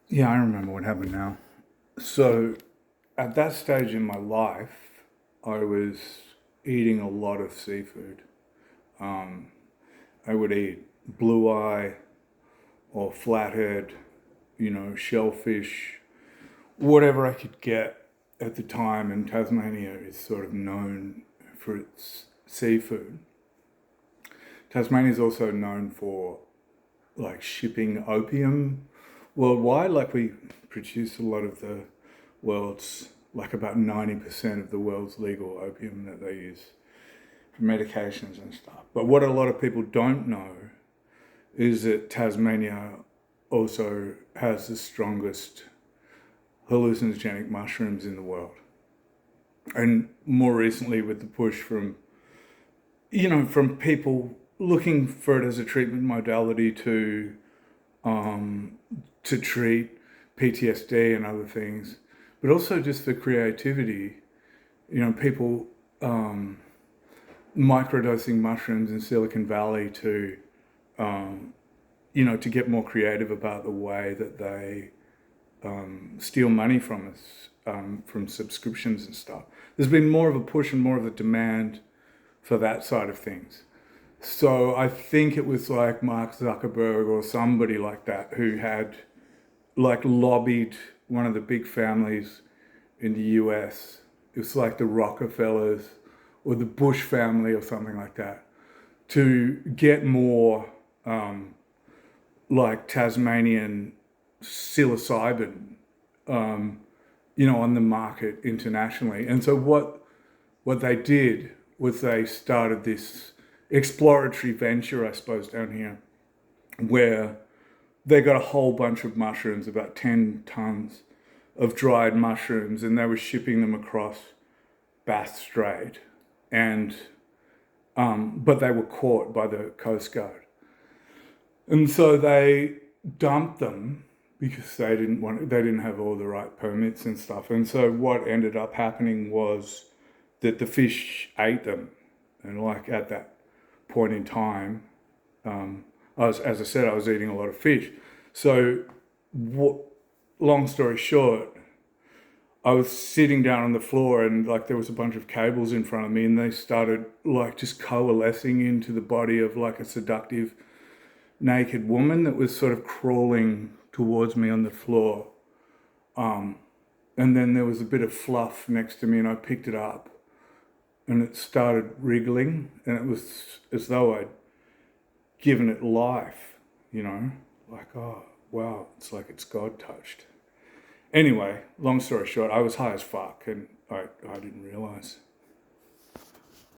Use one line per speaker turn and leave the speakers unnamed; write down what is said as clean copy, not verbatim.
Yeah, I remember what happened now. So, at that stage in my life, I was eating a lot of seafood. Um, I would eat blue eye or flathead, shellfish, whatever I could get at the time. And Tasmania is sort of known for its seafood. Tasmania is also known for like shipping opium worldwide. Like we produce a lot of the world's, like about 90% of the world's legal opium that they use for medications and stuff. But what a lot of people don't know is that Tasmania also has the strongest hallucinogenic mushrooms in the world. And more recently, with the push from people looking for it as a treatment modality um, to treat PTSD and other things, but also just for creativity. People microdosing mushrooms in Silicon Valley um, to get more creative about the way that they steal money from us, from subscriptions and stuff. There's been more of a push and more of a demand for that side of things. So I think it was like Mark Zuckerberg or somebody like that who had like lobbied one of the big families in the US. It was like the Rockefellers or the Bush family or something like that to get more like Tasmanian psilocybin, on the market internationally. And so what they did was they started this exploratory venture, I suppose, down here, where they got a whole bunch of mushrooms, about 10 tons of dried mushrooms, and they were shipping them across Bass Strait. And but they were caught by the Coast Guard. And so they dumped them because they didn't have all the right permits and stuff. And so what ended up happening was that the fish ate them. And like at that point in time, as I said, I was eating a lot of fish. So what, long story short, I was sitting down on the floor and like there was a bunch of cables in front of me and they started like just coalescing into the body of like a seductive naked woman that was sort of crawling towards me on the floor. And then there was a bit of fluff next to me and I picked it up and it started wriggling and it was as though I'd given it life, like, oh, wow, it's like it's God touched. Anyway, long story short, I was high as fuck and I didn't realize.